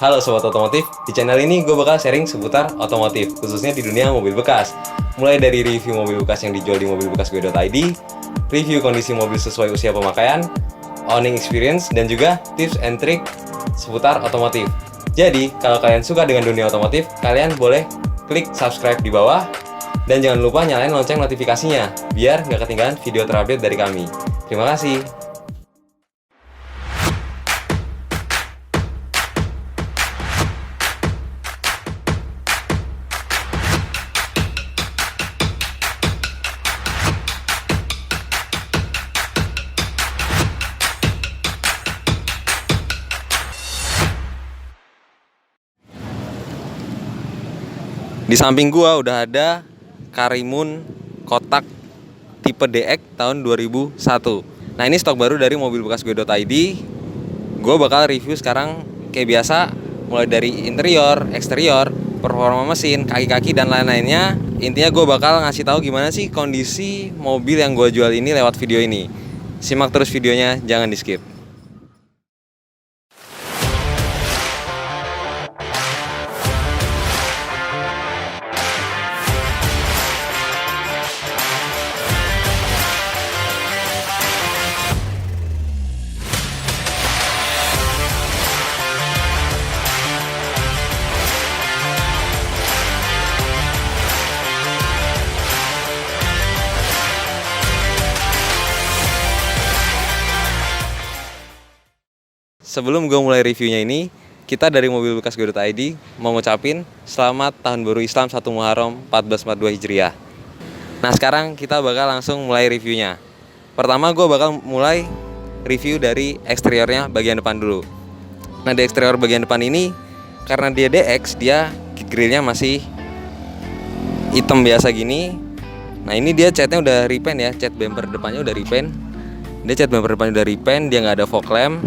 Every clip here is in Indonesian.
Halo Sobat Otomotif, di channel ini gue bakal sharing seputar otomotif, khususnya di dunia mobil bekas. Mulai dari review mobil bekas yang dijual di mobilbekasgue.id, review kondisi mobil sesuai usia pemakaian, owning experience, dan juga tips and trick seputar otomotif. Jadi, kalau kalian suka dengan dunia otomotif, kalian boleh klik subscribe di bawah, dan jangan lupa nyalain lonceng notifikasinya, biar nggak ketinggalan video terupdate dari kami. Terima kasih. Di samping gua udah ada Karimun kotak tipe DX tahun 2001. Nah, ini stok baru dari mobilbekasgue.id. Gua bakal review sekarang kayak biasa, mulai dari interior, eksterior, performa mesin, kaki-kaki dan lain-lainnya. Intinya gua bakal ngasih tahu gimana sih kondisi mobil yang gua jual ini lewat video ini. Simak terus videonya, jangan di-skip. Sebelum gue mulai reviewnya ini, kita dari mobilbekasgue.id mau ngucapin selamat tahun baru Islam 1 Muharram 1442 Hijriah. Nah, sekarang kita bakal langsung mulai reviewnya. Pertama gue bakal mulai review dari eksteriornya bagian depan dulu. Nah, di eksterior bagian depan ini, karena dia DX, dia grillnya masih hitam biasa gini. Nah, ini dia catnya udah repaint ya, cat bumper depannya udah repaint. Dia cat bumper depannya udah repaint, dia nggak ada fog lamp.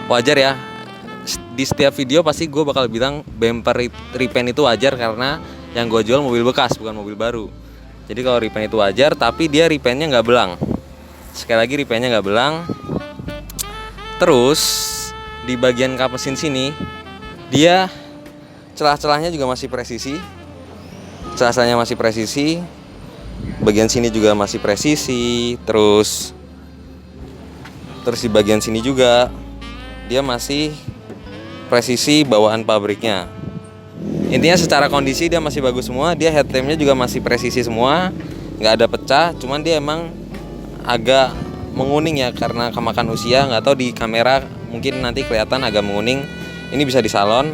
Wajar ya, di setiap video pasti gue bakal bilang bumper repaint itu wajar karena yang gue jual mobil bekas bukan mobil baru. Jadi kalau repaint itu wajar, tapi dia repaintnya nggak belang. Sekali lagi repaintnya nggak belang. Terus di bagian kap mesin sini, dia celah-celahnya juga masih presisi. Celah-celahnya masih presisi. Bagian sini juga masih presisi. Terus di bagian sini juga dia masih presisi bawaan pabriknya. Intinya secara kondisi dia masih bagus semua. Dia headlampnya juga masih presisi semua, nggak ada pecah. Cuman dia emang agak menguning ya karena kemakan usia. Nggak tahu di kamera mungkin nanti kelihatan agak menguning. Ini bisa di salon.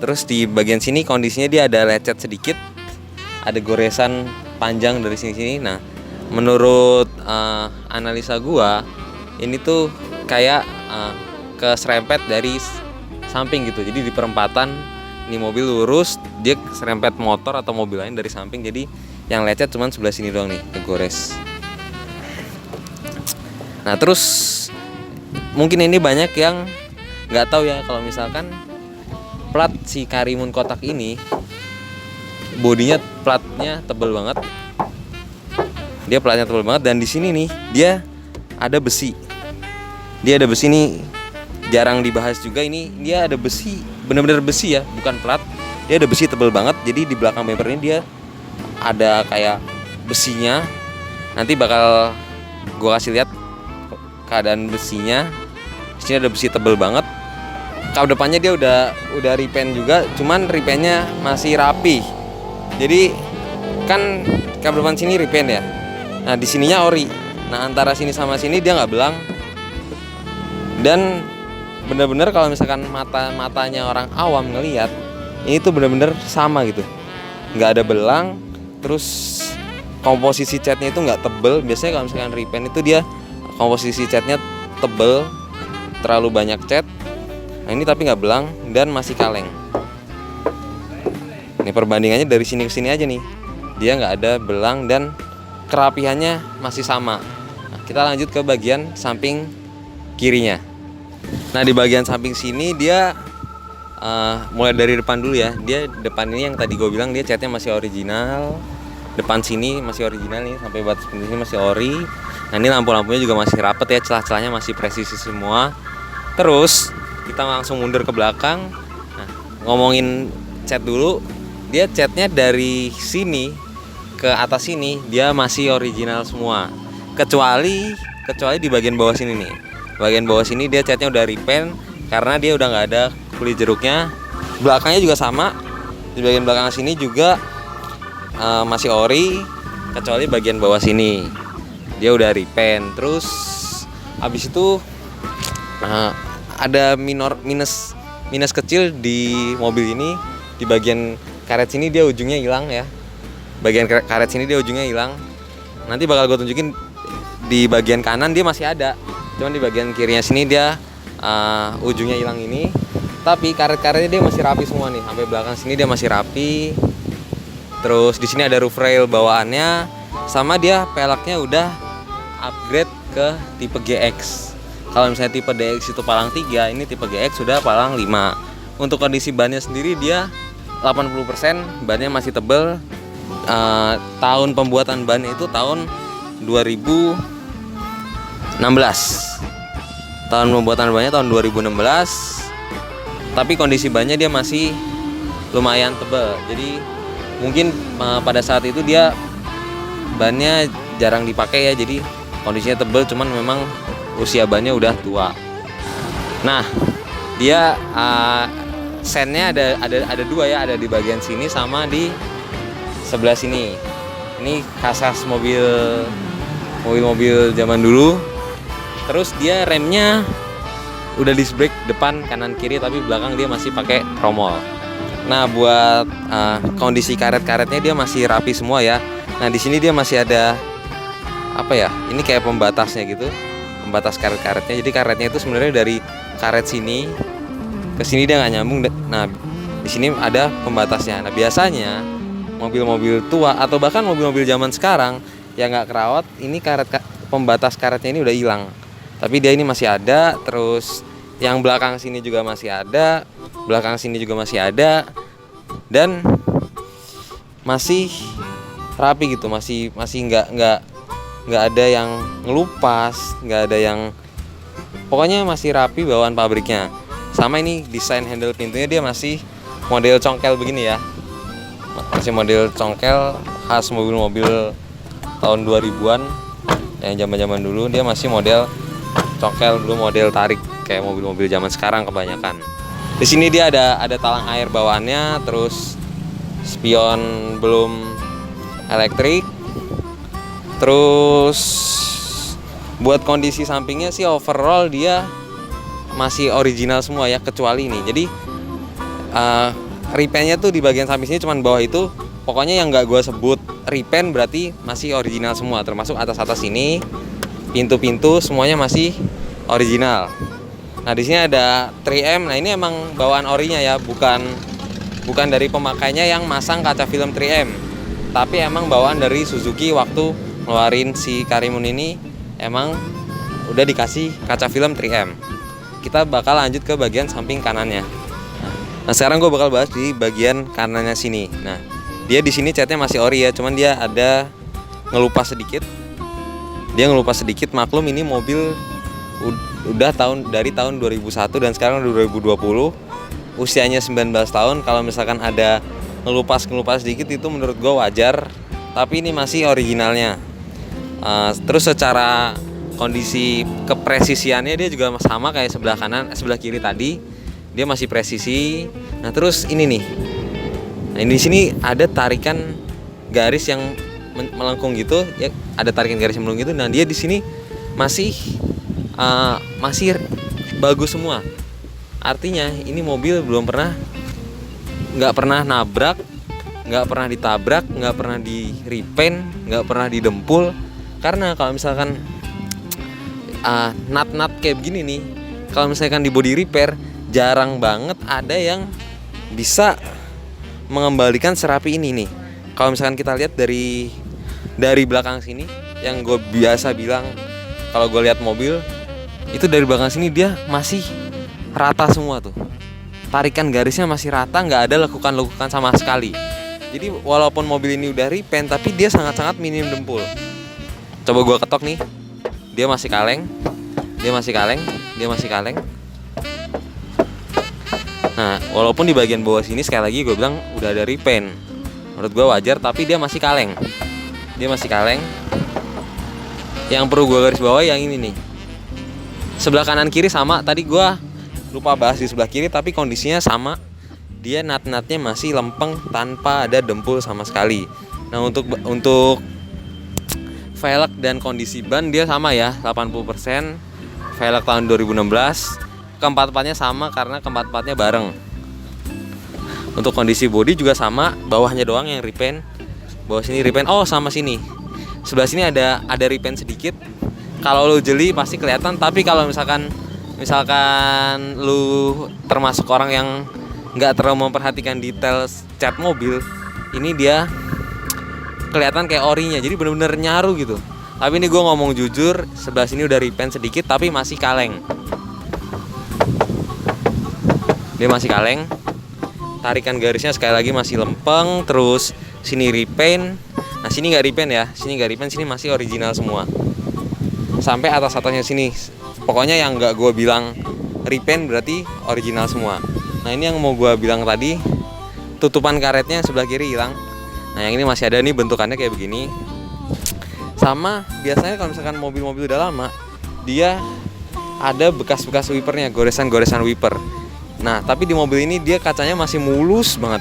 Terus di bagian sini kondisinya dia ada lecet sedikit, ada goresan panjang dari sini-sini. Nah, menurut analisa gua, ini tuh kayak keserempet dari samping gitu. Jadi di perempatan ini mobil lurus, dia serempet motor atau mobil lain dari samping. Jadi yang lecet cuman sebelah sini doang nih, kegores. Nah, terus mungkin ini banyak yang nggak tahu ya kalau misalkan plat si Karimun kotak ini bodinya platnya tebel banget. Dia platnya tebel banget dan di sini nih dia ada besi. Dia ada besi nih. Jarang dibahas juga ini, dia ada besi, bener-bener besi ya, bukan plat. Dia ada besi tebal banget, jadi di belakang bumper ini dia ada kayak besinya. Nanti bakal gua kasih lihat keadaan besinya. Di sini ada besi tebal banget. Kap depannya dia udah repaint juga, cuman repaintnya masih rapi. Jadi kan kap depan sini repaint ya. Nah, di sininya ori. Nah, antara sini sama sini dia nggak belang. Dan bener-bener kalau misalkan matanya orang awam ngelihat ini tuh bener-bener sama gitu, nggak ada belang. Terus komposisi catnya itu nggak tebel. Biasanya kalau misalkan repaint itu dia komposisi catnya tebel, terlalu banyak cat. Nah, ini tapi nggak belang dan masih kaleng. Ini perbandingannya dari sini ke sini aja nih, dia nggak ada belang dan kerapihannya masih sama. Nah, kita lanjut ke bagian samping kirinya. Nah, di bagian samping sini dia mulai dari depan dulu ya. Dia depan ini yang tadi gue bilang dia catnya masih original. Depan sini masih original nih, sampai batas pintu sini masih ori. Nah, ini lampu-lampunya juga masih rapet ya, celah-celahnya masih presisi semua. Terus kita langsung mundur ke belakang. Nah, ngomongin cat dulu, dia catnya dari sini ke atas sini dia masih original semua, kecuali di bagian bawah sini nih. Bagian bawah sini dia catnya udah repaint karena dia udah nggak ada kulit jeruknya. Belakangnya juga sama, di bagian belakang sini juga masih ori, kecuali bagian bawah sini dia udah repaint. Terus habis itu ada minus kecil di mobil ini, di bagian karet sini dia ujungnya hilang ya. Bagian karet sini dia ujungnya hilang. Nanti bakal gue tunjukin di bagian kanan dia masih ada. Cuman di bagian kirinya sini dia ujungnya hilang ini. Tapi karet-karetnya dia masih rapi semua nih. Sampai belakang sini dia masih rapi. Terus di sini ada roof rail bawaannya, sama dia peleknya udah upgrade ke tipe GX. Kalau misalnya tipe DX itu palang 3, ini tipe GX sudah palang 5. Untuk kondisi bannya sendiri dia 80%, bannya masih tebel. Tahun pembuatan ban itu tahun 2016. Tahun pembuatan bannya tahun 2016. Tapi kondisi bannya dia masih lumayan tebel. Jadi mungkin pada saat itu dia bannya jarang dipakai ya. Jadi kondisinya tebel, cuman memang usia bannya udah tua. Nah, dia sennya ada dua ya, ada di bagian sini sama di sebelah sini. Ini khas mobil zaman dulu. Terus dia remnya udah disc brake depan, kanan, kiri, tapi belakang dia masih pakai tromol. Nah, buat kondisi karet-karetnya dia masih rapi semua ya. Nah, di sini dia masih ada apa ya? Ini kayak pembatasnya gitu. Pembatas karet-karetnya. Jadi karetnya itu sebenarnya dari karet sini ke sini dia nggak nyambung. Nah, di sini ada pembatasnya. Nah, biasanya mobil-mobil tua atau bahkan mobil-mobil zaman sekarang yang nggak kerawat, ini pembatas karetnya ini udah hilang. Tapi dia ini masih ada. Terus yang belakang sini juga masih ada, belakang sini juga masih ada, dan masih rapi gitu. Masih nggak ada yang ngelupas, nggak ada yang, pokoknya masih rapi bawaan pabriknya. Sama ini desain handle pintunya dia masih model congkel begini ya, masih model congkel khas mobil-mobil tahun 2000-an yang zaman-zaman dulu. Dia masih model congkel dulu, model tarik kayak mobil-mobil zaman sekarang kebanyakan. Di sini dia ada talang air bawaannya, terus spion belum elektrik. Terus buat kondisi sampingnya sih overall dia masih original semua ya, kecuali ini. Jadi repaintnya tuh di bagian samping sini cuman bawah itu. Pokoknya yang nggak gue sebut repaint berarti masih original semua, termasuk atas ini, pintu-pintu semuanya masih original. Nah, di sini ada 3M. Nah, ini emang bawaan orinya ya, bukan dari pemakainya yang masang kaca film 3M. Tapi emang bawaan dari Suzuki waktu ngeluarin si Karimun ini emang udah dikasih kaca film 3M. Kita bakal lanjut ke bagian samping kanannya. Nah, sekarang gue bakal bahas di bagian kanannya sini. Nah, dia di sini catnya masih ori ya, cuman dia ada ngelupas sedikit. Maklum ini mobil udah dari tahun 2001 dan sekarang 2020. Usianya 19 tahun. Kalau misalkan ada ngelupas sedikit itu menurut gue wajar. Tapi ini masih originalnya. Terus secara kondisi kepresisiannya dia juga sama kayak sebelah kiri tadi. Dia masih presisi. Nah, terus ini nih. Nah, ini di sini ada tarikan garis yang melengkung gitu ya, ada tarikan garis yang melengkung gitu. Nah, dia di sini masih bagus semua. Artinya ini mobil nggak pernah nabrak, nggak pernah ditabrak, nggak pernah di repaint, nggak pernah didempul. Karena kalau misalkan nut kayak begini nih, kalau misalkan di body repair jarang banget ada yang bisa mengembalikan serapi ini nih. Kalau misalkan kita lihat dari belakang sini, yang gue biasa bilang kalau gue lihat mobil itu dari belakang sini dia masih rata semua tuh. Tarikan garisnya masih rata, nggak ada lekukan sama sekali. Jadi walaupun mobil ini udah repaint, tapi dia sangat-sangat minim dempul. Coba gue ketok nih, dia masih kaleng. Nah, walaupun di bagian bawah sini sekali lagi gue bilang udah ada repaint, menurut gue wajar, tapi dia masih kaleng. Yang perlu gue garis bawah yang ini nih, sebelah kanan kiri sama. Tadi gue lupa bahas di sebelah kiri, tapi kondisinya sama. Dia nut-nutnya masih lempeng tanpa ada dempul sama sekali. Nah, untuk velg dan kondisi ban dia sama ya, 80%. Velg tahun 2016. Keempat-empatnya sama karena keempat-empatnya bareng. Untuk kondisi bodi juga sama, bawahnya doang yang repaint. Bawah sini repaint, sama sini. Sebelah sini ada repaint sedikit. Kalau lu jeli pasti kelihatan, tapi kalau misalkan lu termasuk orang yang nggak terlalu memperhatikan detail cat mobil, ini dia kelihatan kayak orinya, jadi bener-bener nyaru gitu. Tapi ini gue ngomong jujur, sebelah sini udah repaint sedikit tapi masih kaleng. Dia masih kaleng. Tarikan garisnya sekali lagi masih lempeng. Terus sini repaint. Nah, sini nggak repaint ya, sini masih original semua. Sampai atas-atasnya sini. Pokoknya yang nggak gue bilang repaint berarti original semua. Nah, ini yang mau gue bilang tadi, tutupan karetnya sebelah kiri hilang. Nah, yang ini masih ada nih, bentukannya kayak begini. Sama biasanya kalau misalkan mobil-mobil udah lama, dia ada bekas-bekas wipernya, goresan-goresan wiper. Nah, tapi di mobil ini dia kacanya masih mulus banget.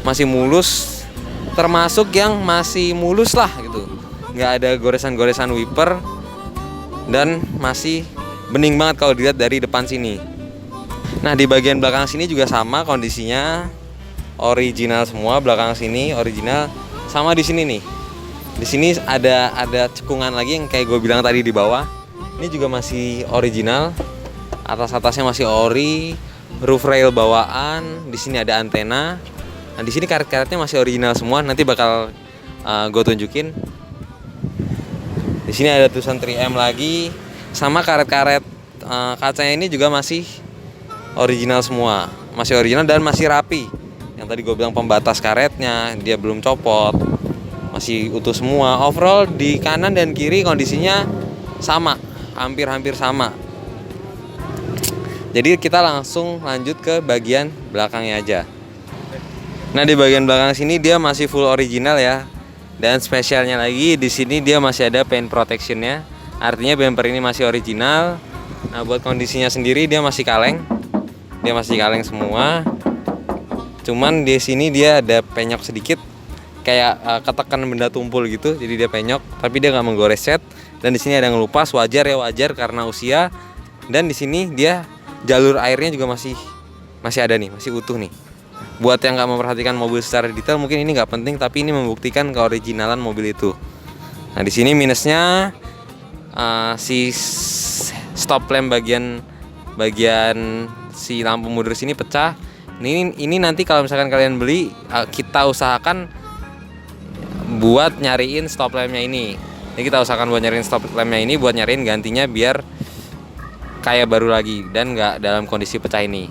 Masih mulus, termasuk yang masih mulus lah gitu. Nggak ada goresan-goresan wiper. Dan masih bening banget kalau dilihat dari depan sini. Nah, di bagian belakang sini juga sama kondisinya. Original semua, belakang sini original. Sama di sini nih. Di sini ada cekungan lagi yang kayak gue bilang tadi di bawah. Ini juga masih original. Atas-atasnya masih ori. Roof rail bawaan, di sini ada antena. Nah, di sini karet-karetnya masih original semua. Nanti bakal gue tunjukin. Di sini ada tulisan 3M lagi. Sama karet-karet kacanya ini juga masih original semua. Masih original dan masih rapi. Yang tadi gue bilang pembatas karetnya dia belum copot. Masih utuh semua. Overall di kanan dan kiri kondisinya sama, hampir sama. Jadi kita langsung lanjut ke bagian belakangnya aja. Nah, di bagian belakang sini dia masih full original ya. Dan spesialnya lagi di sini dia masih ada paint protectionnya. Artinya bumper ini masih original. Nah, buat kondisinya sendiri dia masih kaleng. Dia masih kaleng semua. Cuman di sini dia ada penyok sedikit, kayak ketekan benda tumpul gitu. Jadi dia penyok, tapi dia nggak menggores cat. Dan di sini ada ngelupas, wajar karena usia. Dan di sini dia jalur airnya juga masih ada nih, masih utuh nih. Buat yang nggak memperhatikan mobil secara detail mungkin ini nggak penting, tapi ini membuktikan keoriginalan mobil itu. Nah, di sini minusnya si stop lamp bagian si lampu mundur sini pecah. Ini nanti kalau misalkan kalian beli, kita usahakan buat nyariin stop lampnya ini. Ini kita usahakan buat nyariin stop lampnya ini, buat nyariin gantinya biar kayak baru lagi dan nggak dalam kondisi pecah ini.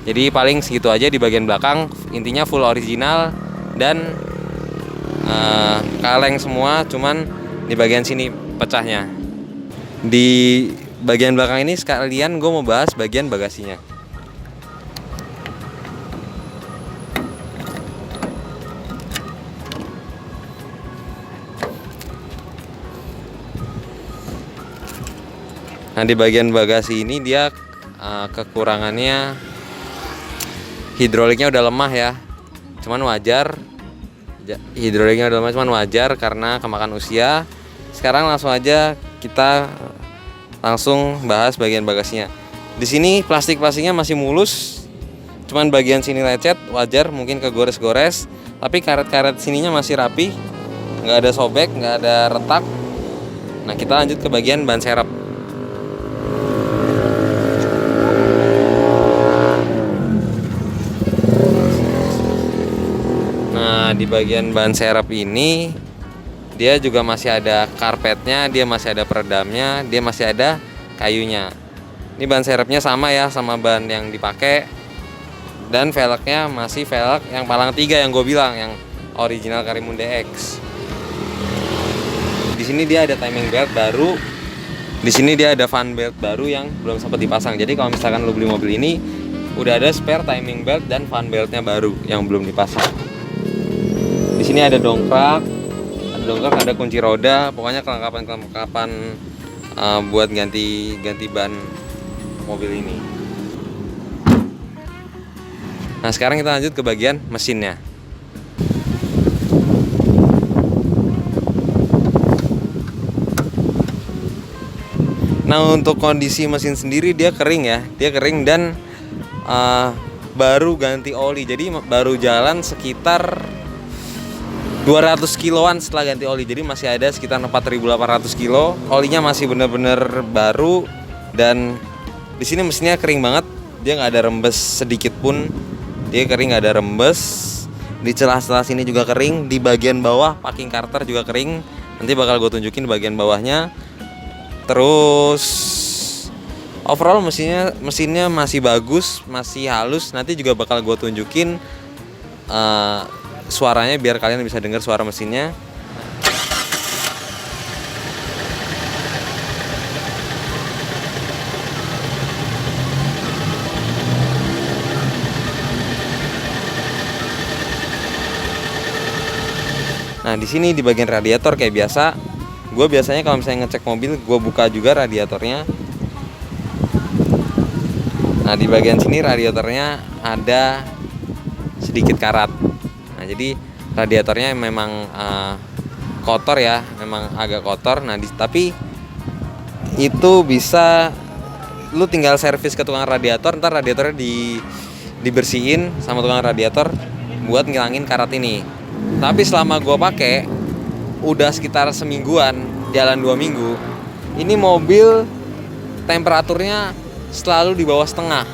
Jadi paling segitu aja di bagian belakang. Intinya full original dan kaleng semua, cuman di bagian sini pecahnya. Di bagian belakang ini sekalian gue mau bahas bagian bagasinya. Nah, di bagian bagasi ini dia kekurangannya hidroliknya udah lemah ya. Cuman wajar. Hidroliknya udah lemah cuman wajar karena kemakan usia. Sekarang langsung aja kita langsung bahas bagian bagasinya. Di sini plastiknya masih mulus. Cuman bagian sini lecet, wajar mungkin kegores-gores, tapi karet-karet sininya masih rapi. Enggak ada sobek, enggak ada retak. Nah, kita lanjut ke bagian ban serep. Nah, di bagian ban serep ini dia juga masih ada karpetnya, dia masih ada peredamnya, dia masih ada kayunya. Ini ban serepnya sama ya sama ban yang dipakai. Dan velgnya masih velg yang palang 3 yang gue bilang, yang original Karimun DX. Di sini dia ada timing belt baru. Di sini dia ada fan belt baru yang belum sempat dipasang. Jadi kalau misalkan lo beli mobil ini, udah ada spare timing belt dan fan beltnya baru yang belum dipasang. Di sini ada dongkrak, ada kunci roda, pokoknya kelengkapan buat ganti ban mobil ini. Nah, sekarang kita lanjut ke bagian mesinnya. Nah, untuk kondisi mesin sendiri dia kering ya, dan baru ganti oli. Jadi baru jalan sekitar 200 kiloan setelah ganti oli. Jadi masih ada sekitar 4.800 kilo. Olinya masih bener-bener baru, dan di sini mesinnya kering banget. Dia nggak ada rembes sedikit pun. Dia kering, nggak ada rembes. Di celah-celah sini juga kering. Di bagian bawah packing carter juga kering. Nanti bakal gue tunjukin di bagian bawahnya. Terus overall mesinnya masih bagus, masih halus. Nanti juga bakal gue tunjukin suaranya biar kalian bisa dengar suara mesinnya. Nah, di sini di bagian radiator kayak biasa, gue biasanya kalau misalnya ngecek mobil, gue buka juga radiatornya. Nah, di bagian sini radiatornya ada sedikit karat. Nah, jadi radiatornya memang kotor ya, memang agak kotor. Nah, tapi itu bisa lu tinggal servis ke tukang radiator, ntar radiatornya dibersihin sama tukang radiator buat ngilangin karat ini. Tapi selama gue pakai udah sekitar semingguan, jalan 2 minggu, ini mobil temperaturnya selalu di bawah setengah.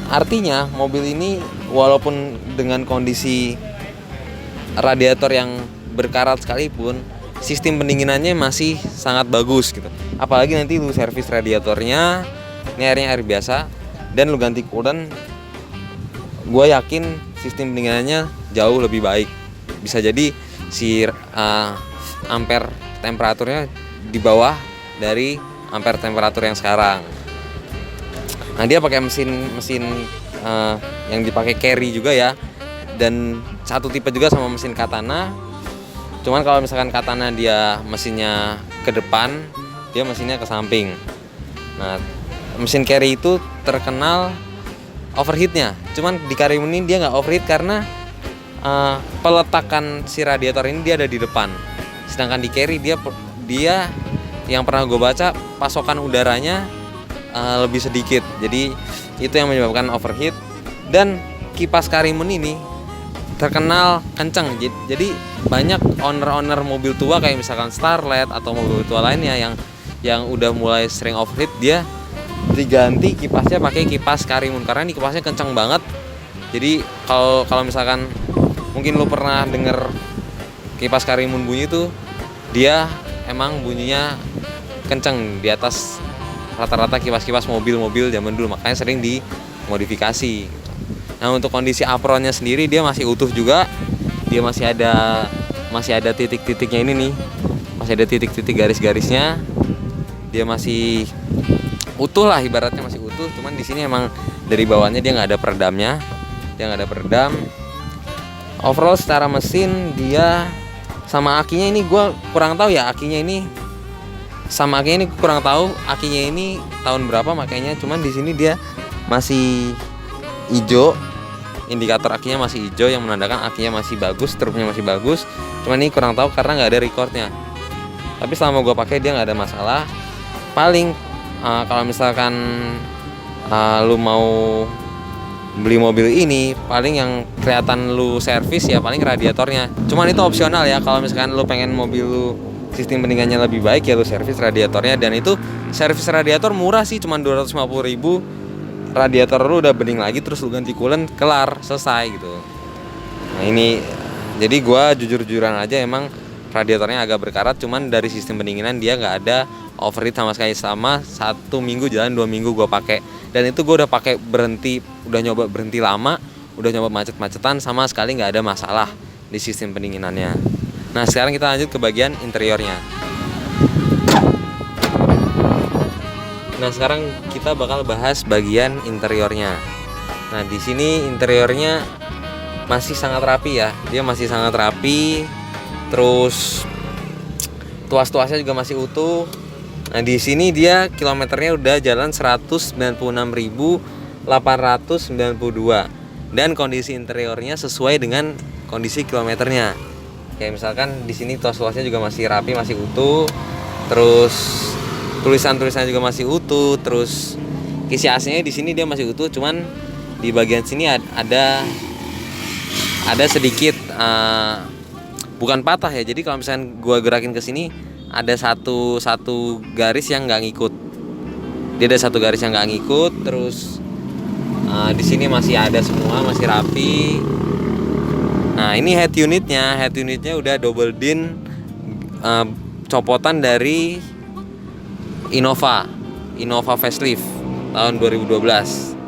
Artinya mobil ini walaupun dengan kondisi radiator yang berkarat sekalipun, sistem pendinginannya masih sangat bagus gitu. Apalagi nanti lu servis radiatornya, ini airnya air biasa, dan lu ganti coolant, gue yakin sistem pendinginannya jauh lebih baik. Bisa jadi si ampere temperaturnya di bawah dari ampere temperatur yang sekarang. Nah, dia pakai mesin yang dipakai carry juga ya, dan satu tipe juga sama mesin Katana. Cuman kalau misalkan Katana dia mesinnya ke depan, dia mesinnya ke samping. Nah, mesin carry itu terkenal overheatnya. Cuman di Karimun ini dia nggak overheat karena peletakan si radiator ini dia ada di depan. Sedangkan di carry dia yang pernah gue baca, pasokan udaranya lebih sedikit. Jadi itu yang menyebabkan overheat. Dan kipas Karimun ini terkenal kenceng. Jadi banyak owner mobil tua kayak misalkan Starlet atau mobil tua lainnya yang udah mulai sering overheat, dia diganti kipasnya pakai kipas Karimun karena ini kipasnya kenceng banget. Jadi kalau misalkan mungkin lo pernah denger kipas Karimun bunyi tuh, dia emang bunyinya kenceng di atas rata-rata kipas-kipas mobil-mobil zaman dulu, makanya sering dimodifikasi. Nah, untuk kondisi apronnya sendiri dia masih utuh juga. Dia masih ada titik-titiknya ini nih. Masih ada titik-titik garis-garisnya. Dia masih utuh lah, ibaratnya masih utuh. Cuman di sini emang dari bawahnya dia nggak ada peredamnya. Overall secara mesin dia sama akinya ini gue kurang tahu ya, akinya ini tahun berapa makanya. Cuman di sini dia masih hijau, indikator akinya masih hijau yang menandakan akinya masih bagus, truknya masih bagus. Cuman ini kurang tahu karena nggak ada recordnya. Tapi selama gue pakai dia nggak ada masalah. Paling kalau misalkan lu mau beli mobil ini, paling yang kelihatan lu servis ya paling radiatornya. Cuman itu opsional ya, kalau misalkan lu pengen mobil lu sistem pendinginannya lebih baik ya lu servis radiatornya. Dan itu servis radiator murah sih, cuman 250.000. Radiator lu udah bening lagi, terus lu ganti coolant, kelar, selesai gitu. Nah, ini jadi gua jujur-jujuran aja, emang radiatornya agak berkarat. Cuman dari sistem pendinginan dia nggak ada overheat sama sekali. Sama 1 minggu jalan 2 minggu gua pakai, dan itu gua udah pakai udah nyoba berhenti lama, udah nyoba macet-macetan, sama sekali nggak ada masalah di sistem pendinginannya. Nah, sekarang kita lanjut ke bagian interiornya. Nah, sekarang kita bakal bahas bagian interiornya. Nah, di sini interiornya masih sangat rapi ya. Dia masih sangat rapi. Terus tuas-tuasnya juga masih utuh. Nah, di sini dia kilometernya udah jalan 196.892 dan kondisi interiornya sesuai dengan kondisi kilometernya. Kayak misalkan di sini tuas-tuasnya juga masih rapi, masih utuh. Terus tulisan-tulisannya juga masih utuh. Terus kisi AC-nya di sini dia masih utuh, cuman di bagian sini ada sedikit bukan patah ya. Jadi kalau misalkan gua gerakin ke sini ada satu garis yang nggak ngikut. Dia ada satu garis yang nggak ngikut. Terus di sini masih ada semua, masih rapi. Nah, ini head unitnya udah double din, copotan dari Innova facelift tahun 2012.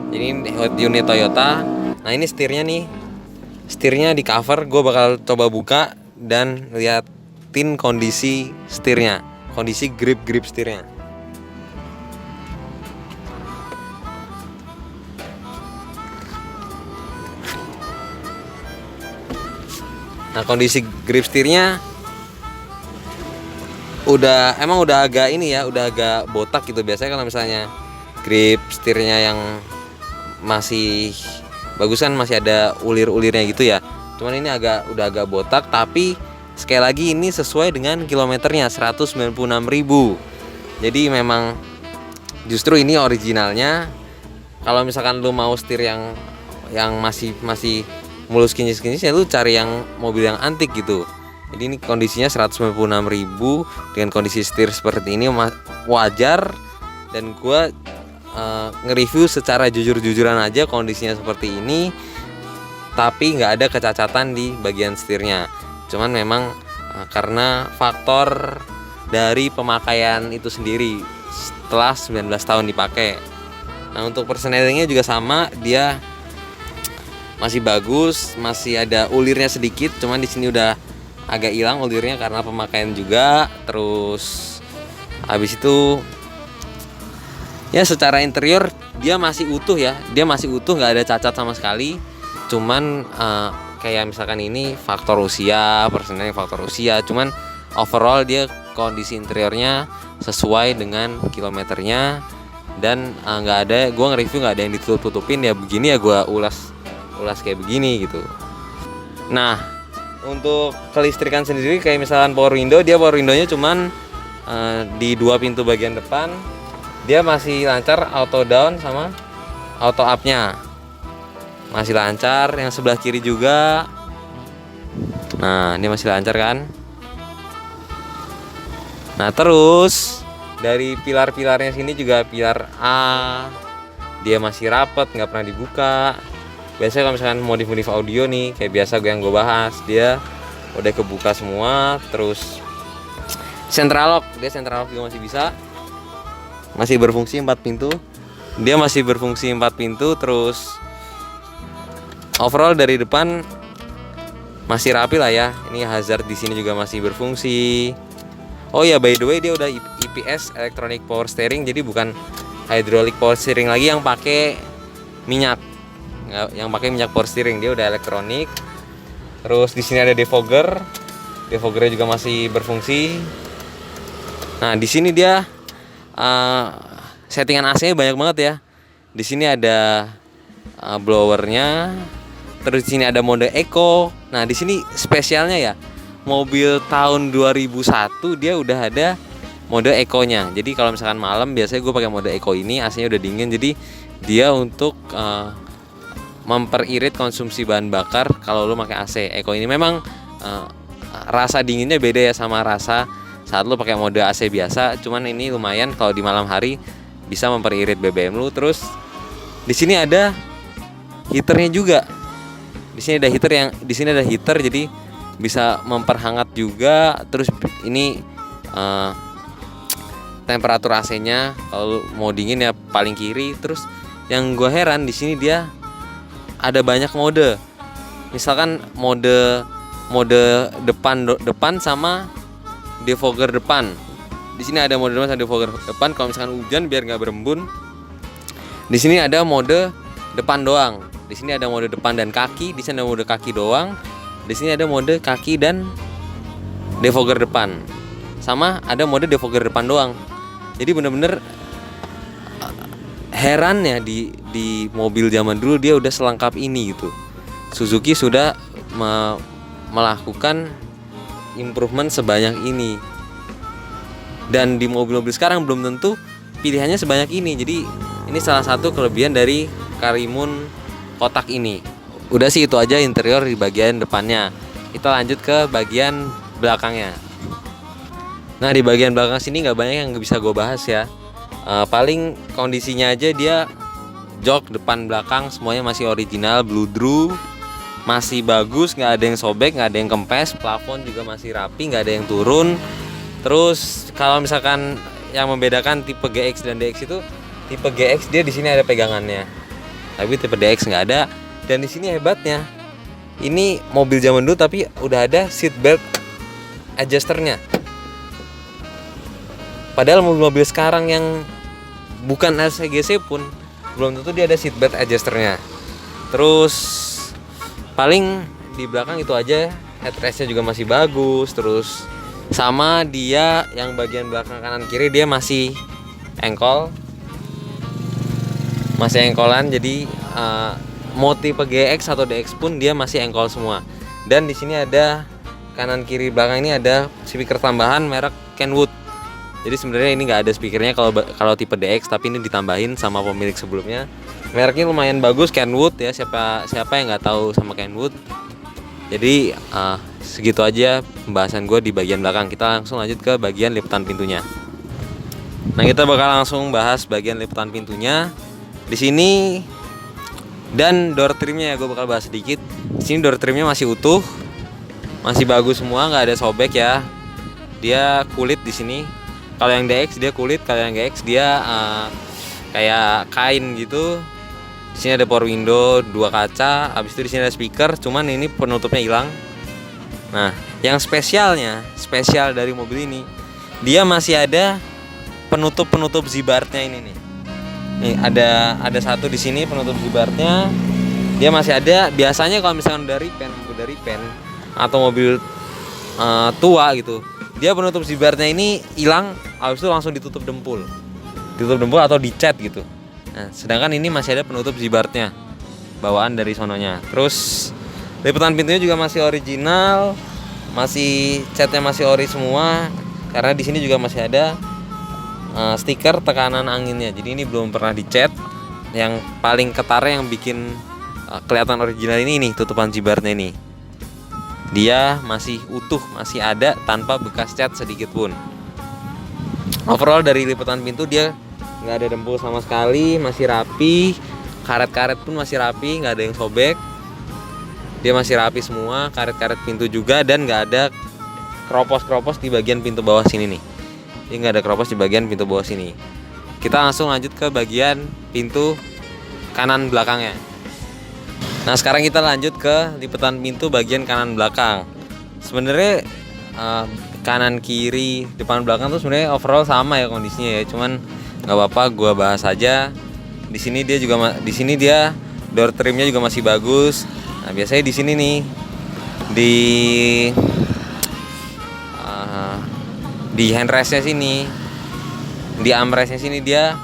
Jadi ini head unit Toyota. Nah, ini setirnya di cover. Gue bakal coba buka dan liatin kondisi setirnya, kondisi grip setirnya. Nah, kondisi grip setirnya udah agak ini ya, udah agak botak gitu. Biasanya kalau misalnya grip setirnya yang masih bagus kan masih ada ulir-ulirnya gitu ya. Cuman ini udah agak botak, tapi sekali lagi ini sesuai dengan kilometernya 196.000. Jadi memang justru ini originalnya. Kalau misalkan lu mau setir yang masih mulus kinyis-kinyis ya lu cari yang mobil yang antik gitu. Jadi ini kondisinya 196.000 dengan kondisi setir seperti ini wajar, dan gua nge-review secara jujur-jujuran aja kondisinya seperti ini, tapi nggak ada kecacatan di bagian setirnya. Cuman memang karena faktor dari pemakaian itu sendiri setelah 19 tahun dipakai. Nah, untuk persnelingnya juga sama, dia masih bagus, masih ada ulirnya sedikit, cuman di sini udah agak hilang ulirnya karena pemakaian juga. Terus habis itu ya secara interior dia masih utuh ya, nggak ada cacat sama sekali. Cuman kayak misalkan ini faktor usia, personelnya faktor usia, cuman overall dia kondisi interiornya sesuai dengan kilometernya. Dan nggak ada, gue nge-review nggak ada yang ditutup-tutupin ya, begini ya gue ulas kayak begini gitu. Nah, untuk kelistrikan sendiri kayak misalkan power window-nya cuman di 2 pintu bagian depan dia masih lancar, auto down sama auto up-nya masih lancar. Yang sebelah kiri juga, nah ini masih lancar kan. Nah, terus dari pilar-pilarnya sini juga pilar A dia masih rapet, nggak pernah dibuka. Biasanya kalau misalkan modif audio nih kayak biasa yang gue bahas, dia udah kebuka semua. Terus central lock juga masih bisa, masih berfungsi 4 pintu. Dia masih berfungsi 4 pintu. Terus overall dari depan masih rapi lah ya. Ini hazard di sini juga masih berfungsi. Oh ya, by the way, dia udah EPS, electronic power steering, jadi bukan hydraulic power steering lagi yang pakai minyak. Yang pakai minyak power steering, dia udah elektronik. Terus di sini ada defoggernya juga masih berfungsi. Nah, di sini dia settingan AC-nya banyak banget ya. Di sini ada blowernya. Terus di sini ada mode eco. Nah, di sini spesialnya ya, mobil tahun 2001 dia udah ada mode eco-nya. Jadi kalau misalkan malam biasanya gue pakai mode eco ini, AC-nya udah dingin. Jadi dia untuk memperirit konsumsi bahan bakar kalau lu pakai AC. Eco ini memang rasa dinginnya beda ya sama rasa saat lu pakai mode AC biasa. Cuman ini lumayan kalau di malam hari bisa memperirit BBM lu. Terus di sini ada heaternya juga. Di sini ada heater jadi bisa memperhangat juga. Terus ini temperatur AC-nya kalau mau dingin ya paling kiri. Terus yang gue heran di sini dia ada banyak mode. Misalkan mode depan sama defogger depan. Di sini ada mode defogger depan kalau misalkan hujan biar nggak berembun. Di sini ada mode depan doang. Di sini ada mode depan dan kaki. Di sini ada mode kaki doang. Di sini ada mode kaki dan defogger depan. Sama ada mode defogger depan doang. Jadi bener-bener heran ya di mobil zaman dulu dia udah selengkap ini gitu. Suzuki sudah melakukan improvement sebanyak ini. Dan di mobil-mobil sekarang belum tentu pilihannya sebanyak ini. Jadi ini salah satu kelebihan dari Karimun kotak ini. Udah sih itu aja interior di bagian depannya. Kita lanjut ke bagian belakangnya. Nah di bagian belakang sini nggak banyak yang bisa gue bahas ya. Paling kondisinya aja dia jok depan belakang semuanya masih original, bludru, masih bagus, nggak ada yang sobek, nggak ada yang kempes, plafon juga masih rapi, nggak ada yang turun. Terus kalau misalkan yang membedakan tipe GX dan DX itu, tipe GX dia di sini ada pegangannya, tapi tipe DX nggak ada. Dan di sini hebatnya, ini mobil zaman dulu tapi udah ada seat belt adjusternya. Padahal mobil-mobil sekarang yang bukan LCGC pun belum tentu dia ada seat belt adjusternya. Terus paling di belakang itu aja, headrestnya juga masih bagus. Terus sama dia yang bagian belakang kanan kiri dia masih engkol, masih engkolan. Jadi mau tipe GX atau DX pun dia masih engkol semua. Dan di sini ada kanan kiri belakang ini ada speaker tambahan merek Kenwood. Jadi sebenarnya ini nggak ada speakernya kalau tipe DX, tapi ini ditambahin sama pemilik sebelumnya. Mereknya lumayan bagus, Kenwood ya. Siapa yang nggak tahu sama Kenwood. Jadi segitu aja pembahasan gue di bagian belakang. Kita langsung lanjut ke bagian lipatan pintunya. Nah kita bakal langsung bahas bagian lipatan pintunya. Di sini dan door trimnya ya gue bakal bahas sedikit. Di sini door trimnya masih utuh, masih bagus semua, nggak ada sobek ya. Dia kulit di sini. Kalau yang DX dia kulit, kalau yang GX dia kayak kain gitu. Di sini ada power window, 2 kaca, habis itu di sini ada speaker, cuman ini penutupnya hilang. Nah, yang spesial dari mobil ini, dia masih ada penutup zibarnya ini nih. Nih ada satu di sini penutup zibarnya. Dia masih ada. Biasanya kalau misalkan dari pen atau mobil tua gitu, dia penutup zibarnya ini hilang, habis itu langsung ditutup dempul atau dicat gitu. Nah, sedangkan ini masih ada penutup zibarnya bawaan dari sononya. Terus lipatan pintunya juga masih original, masih catnya masih ori semua. Karena di sini juga masih ada stiker tekanan anginnya. Jadi ini belum pernah dicat. Yang paling ketara yang bikin kelihatan original ini nih tutupan zibarnya ini. Dia masih utuh, masih ada tanpa bekas cat sedikit pun. Overall dari lipatan pintu dia nggak ada dempul sama sekali, masih rapi. Karet-karet pun masih rapi, nggak ada yang sobek. Dia masih rapi semua, karet-karet pintu juga, dan nggak ada keropos-keropos di bagian pintu bawah sini nih. Ini nggak ada keropos di bagian pintu bawah sini. Kita langsung lanjut ke bagian pintu kanan belakangnya. Nah sekarang kita lanjut ke lipatan pintu bagian kanan belakang. Sebenarnya kanan kiri depan belakang tuh sebenarnya overall sama ya kondisinya ya. Cuman nggak apa-apa, gue bahas aja. Di sini dia door trimnya juga masih bagus. Nah biasanya di sini nih di handrestnya sini, di armrestnya sini dia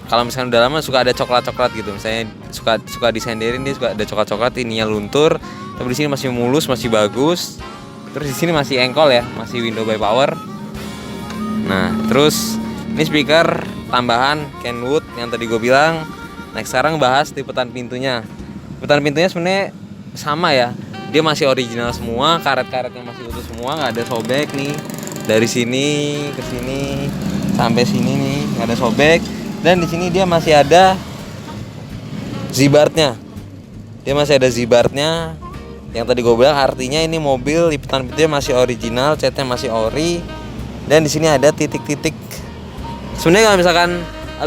kalau misalkan udah lama suka ada coklat-coklat gitu. Misalnya suka disenderin, dia suka ada coklat-coklat, ininya luntur. Tapi di sini masih mulus, masih bagus. Terus di sini masih engkol ya, masih window by power. Nah, terus ini speaker tambahan Kenwood yang tadi gue bilang. Nah, sekarang bahas lipatan pintunya. Lipatan pintunya sebenarnya sama ya. Dia masih original semua, karet-karetnya masih utuh semua, nggak ada sobek nih. Dari sini ke sini sampai sini nih nggak ada sobek. Dan di sini dia masih ada zibarnya. Dia masih ada zibarnya. Yang tadi gue bilang artinya ini mobil lipatan pintunya masih original, catnya masih ori. Dan di sini ada titik-titik. Sebenarnya kalau misalkan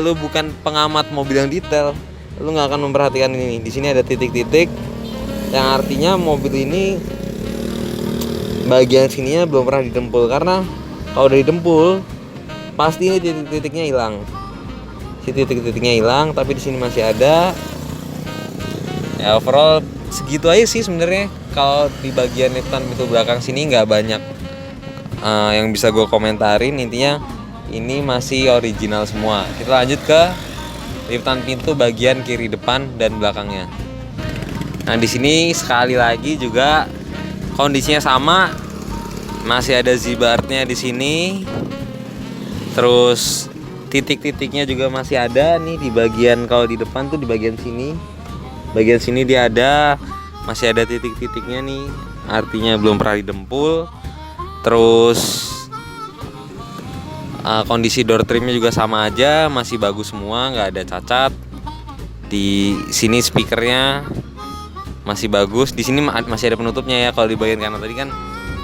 lu bukan pengamat mobil yang detail, lu nggak akan memperhatikan ini. Di sini ada titik-titik yang artinya mobil ini bagian sininya belum pernah didempul. Karena kalau udah didempul pasti ini titik-titiknya hilang. Si titik-titiknya hilang, tapi di sini masih ada. Ya overall segitu aja sih sebenarnya. Kalau di bagian lipetan pintu belakang sini nggak banyak yang bisa gue komentarin. Intinya ini masih original semua. Kita lanjut ke lipetan pintu bagian kiri depan dan belakangnya. Nah di sini sekali lagi juga kondisinya sama, masih ada Z-bar-nya di sini. Terus titik-titiknya juga masih ada nih di bagian, kalau di depan tuh di bagian sini. Bagian sini dia ada, masih ada titik-titiknya nih, artinya belum pernah didempul. Terus kondisi door trimnya juga sama aja, masih bagus semua, nggak ada cacat. Di sini speakernya masih bagus, di sini masih ada penutupnya ya. Kalau di bagian kanan tadi kan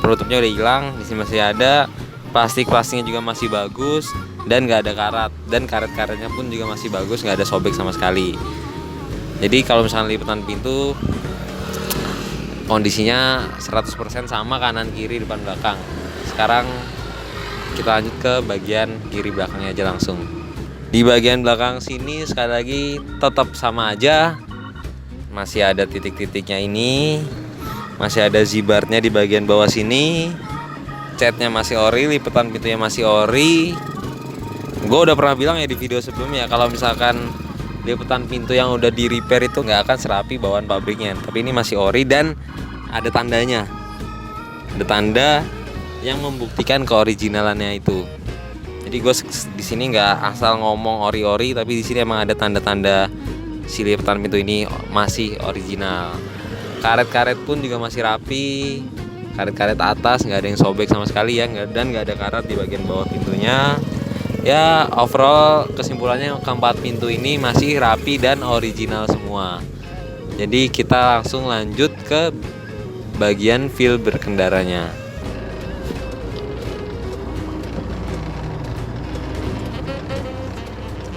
penutupnya udah hilang, di sini masih ada. Plastiknya juga masih bagus dan nggak ada karat, dan karet-karetnya pun juga masih bagus, nggak ada sobek sama sekali. Jadi kalau misalnya lipetan pintu kondisinya 100% sama, kanan kiri depan belakang. Sekarang kita lanjut ke bagian kiri belakangnya aja langsung. Di bagian belakang sini sekali lagi tetap sama aja, masih ada titik-titiknya ini, masih ada Z-bar-nya di bagian bawah sini, catnya masih ori, lipetan pintunya masih ori. Gue udah pernah bilang ya di video sebelumnya, kalau misalkan lipetan pintu yang udah di repair itu nggak akan serapi bawaan pabriknya. Tapi ini masih ori dan ada tandanya, ada tanda yang membuktikan keoriginalannya itu. Jadi gue di sini nggak asal ngomong ori-ori, tapi di sini emang ada tanda-tanda si lipetan pintu ini masih original. Karet-karet pun juga masih rapi, karet-karet atas nggak ada yang sobek sama sekali ya, dan nggak ada karat di bagian bawah pintunya. Ya overall kesimpulannya keempat pintu ini masih rapi dan original semua. Jadi kita langsung lanjut ke bagian feel berkendaranya.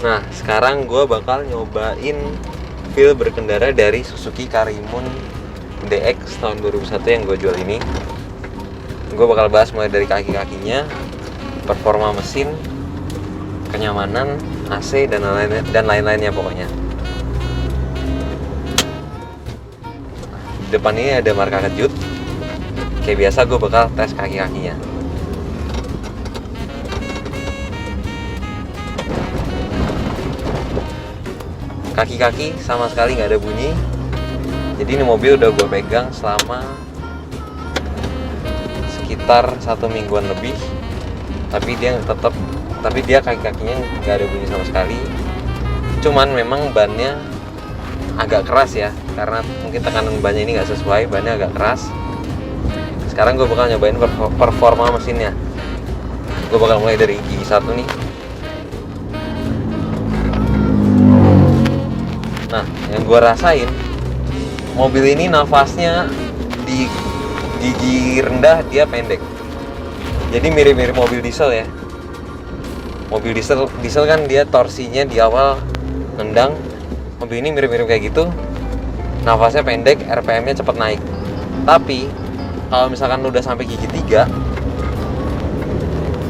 Nah sekarang gue bakal nyobain feel berkendara dari Suzuki Karimun DX tahun 2001 yang gue jual ini. Gue bakal bahas mulai dari kaki-kakinya, performa mesin, kenyamanan, AC dan lain-lainnya pokoknya. Di depan ini ada marka kejut. Kayak biasa gue bakal tes kaki-kakinya. Kaki-kaki sama sekali nggak ada bunyi. Jadi ini mobil udah gue pegang selama sekitar 1 mingguan lebih. Tapi dia kaki-kakinya nggak ada bunyi sama sekali. Cuman memang bannya agak keras ya, karena mungkin tekanan bannya ini nggak sesuai, bannya agak keras. Sekarang gue bakal nyobain performa mesinnya. Gue bakal mulai dari gigi 1 nih. Nah yang gue rasain, mobil ini nafasnya di gigi rendah dia pendek. Jadi mirip-mirip mobil diesel ya. Mobil diesel kan dia torsinya di awal nendang. Mobil ini mirip-mirip kayak gitu. Nafasnya pendek, RPM-nya cepat naik. Tapi kalau misalkan udah sampai gigi 3,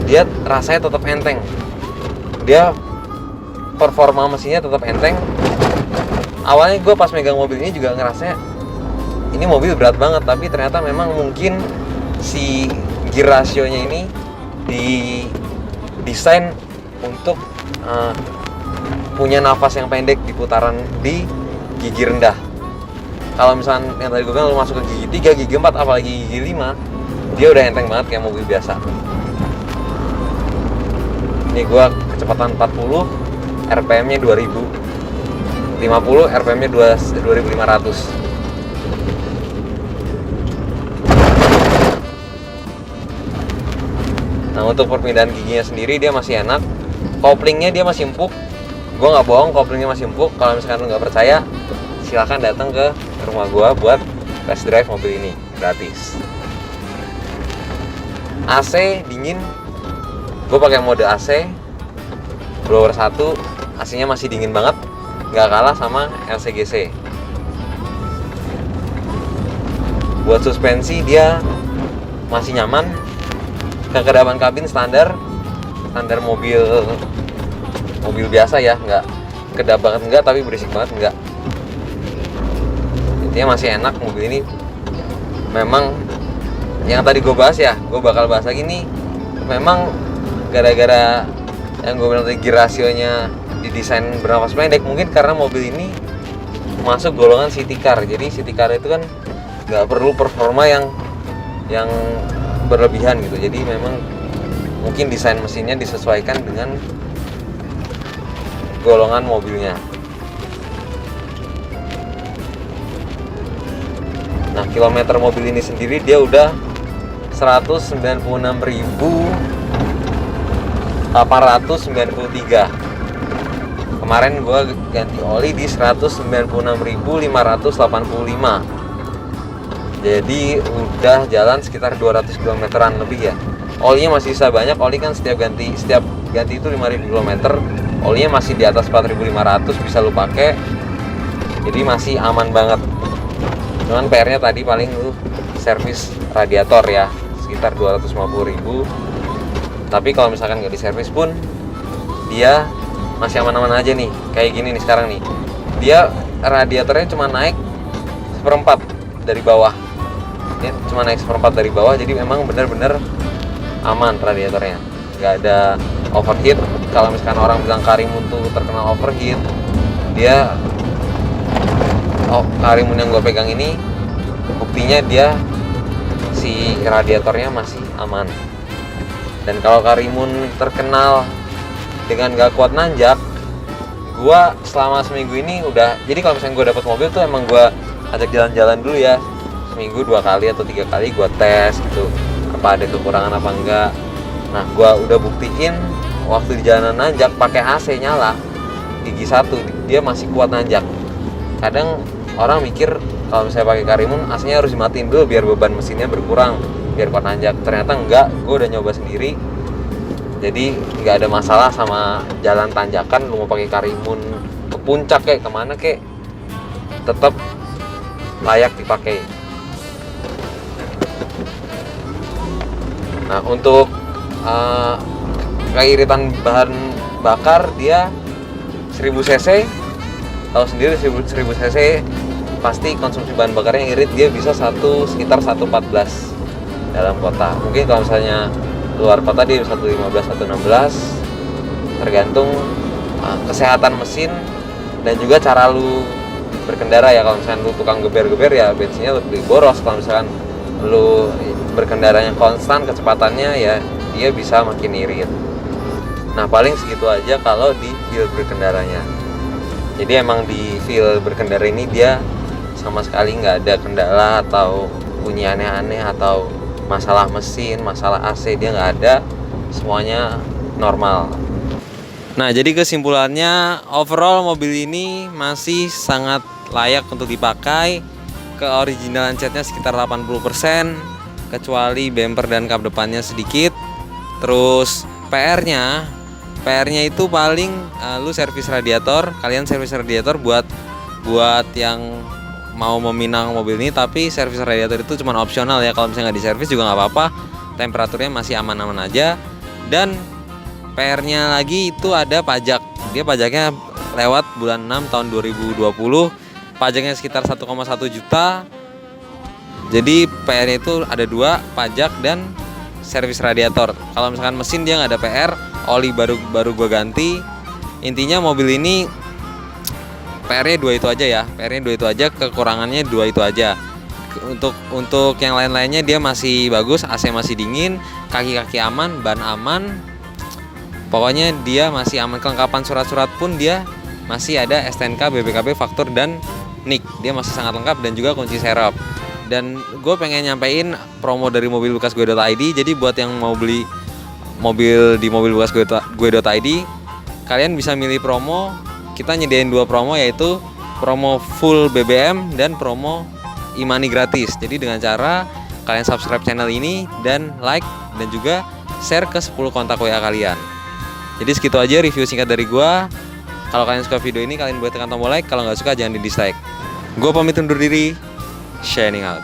dia rasanya tetap enteng. Dia performa mesinnya tetap enteng. Awalnya gue pas megang mobil ini juga ngerasanya ini mobil berat banget, tapi ternyata memang mungkin si gear rasionya ini didesain untuk punya nafas yang pendek di putaran di gigi rendah. Kalau misalnya yang tadi gue bilang lu masuk ke gigi 3, gigi 4, apalagi gigi 5, dia udah enteng banget kayak mobil biasa. Ini gue kecepatan 40, RPM-nya 2000, 50, RPM-nya 2500. Nah untuk perpindahan giginya sendiri dia masih enak. Koplingnya dia masih empuk. Gue nggak bohong, koplingnya masih empuk. Kalau misalkan lu nggak percaya, silahkan datang ke rumah gue buat test drive mobil ini gratis. AC dingin. Gue pakai mode AC blower 1. AC-nya masih dingin banget, nggak kalah sama LCGC. Buat suspensi dia masih nyaman. Kekedaban kabin standar, standar mobil biasa ya, nggak kedap banget enggak, tapi berisik banget enggak. Intinya masih enak mobil ini. Memang yang tadi gue bahas ya, gue bakal bahas lagi nih. Memang gara-gara yang gue bilang tadi, gear rasionya didesain bernafas pendek, mungkin karena mobil ini masuk golongan city car. Jadi city car itu kan nggak perlu performa yang berlebihan gitu. Jadi memang mungkin desain mesinnya disesuaikan dengan golongan mobilnya. Nah, kilometer mobil ini sendiri dia udah 196.893. Kemarin gue ganti oli di 196.585. Jadi udah jalan sekitar 200 kilometeran lebih ya. Olinya masih sisa banyak. Oli kan setiap ganti itu 5.000 km. Olinya masih di atas 4.500 bisa lu pakai. Jadi masih aman banget. Cuman PR-nya tadi paling lu servis radiator ya, sekitar 250.000. Tapi kalau misalkan nggak diservis pun dia masih aman-aman aja nih. Kayak gini nih sekarang nih, dia radiatornya cuma naik 1/4 dari bawah. Dia cuma naik 1/4 dari bawah, jadi memang benar-benar aman radiatornya, nggak ada overheat. Kalau misalkan orang bilang Karimun tuh terkenal overheat, dia Karimun yang gue pegang ini buktinya dia si radiatornya masih aman. Dan kalau Karimun terkenal dengan gak kuat nanjak, gue selama seminggu ini udah, jadi kalau misalnya gue dapet mobil tuh emang gue ajak jalan-jalan dulu ya, seminggu 2 kali atau 3 kali gue tes gitu, apa ada kekurangan apa enggak. Nah, gue udah buktiin waktu di jalanan nanjak pakai AC nyala gigi 1, dia masih kuat nanjak. Kadang orang mikir kalau misalnya pakai Karimun AC-nya harus dimatiin dulu biar beban mesinnya berkurang, biar kuat nanjak. Ternyata enggak, gue udah nyoba sendiri. Jadi nggak ada masalah sama jalan tanjakan. Lu mau pakai Karimun ke puncak kayak kemana kayak, tetap layak dipakai. Nah, untuk keiritan bahan bakar dia 1000 cc. Tahu sendiri 1000 cc pasti konsumsi bahan bakarnya irit, dia bisa sekitar 114 dalam kota. Mungkin kalau misalnya luar kota dia 115, 116, tergantung kesehatan mesin dan juga cara lu berkendara ya. Kalau misalnya lu tukang geber-geber ya bensinnya lebih boros. Kalau misalkan lu berkendaranya konstan kecepatannya ya dia bisa makin irit. Nah, paling segitu aja kalau di feel berkendaranya. Jadi emang di feel berkendara ini dia sama sekali nggak ada kendala atau bunyi aneh-aneh atau masalah mesin, masalah AC, dia nggak ada, semuanya normal. Nah, jadi kesimpulannya overall mobil ini masih sangat layak untuk dipakai. Keoriginalan catnya sekitar 80%, kecuali bumper dan kap depannya sedikit. Terus PR-nya itu paling lu servis radiator. Kalian servis radiator buat yang mau meminang mobil ini, tapi servis radiator itu cuma opsional ya. Kalau misalnya nggak diservis juga nggak apa-apa, temperaturnya masih aman-aman aja. Dan PR-nya lagi itu ada pajak. Dia pajaknya lewat bulan 6 tahun 2020. Pajaknya sekitar 1,1 juta. Jadi PR-nya itu ada 2, pajak dan servis radiator. Kalau misalkan mesin dia nggak ada PR, oli baru gue ganti. Intinya mobil ini PR-nya 2 itu aja ya. PR-nya 2 itu aja, kekurangannya 2 itu aja. Untuk yang lain-lainnya dia masih bagus, AC masih dingin, kaki-kaki aman, ban aman. Pokoknya dia masih aman. Kelengkapan surat-surat pun dia masih ada STNK, BPKB, faktur dan NIK. Dia masih sangat lengkap dan juga kunci serep. Dan gue pengen nyampein promo dari mobilbekasgue.id. Jadi buat yang mau beli mobil di mobilbekasgue.id, kalian bisa milih promo. Kita nyediain 2 promo, yaitu promo full BBM dan promo e-money gratis. Jadi dengan cara kalian subscribe channel ini dan like dan juga share ke 10 kontak WA kalian. Jadi segitu aja review singkat dari gua. Kalau kalian suka video ini, kalian boleh tekan tombol like. Kalau nggak suka jangan di dislike. Gua pamit undur diri. Shining out.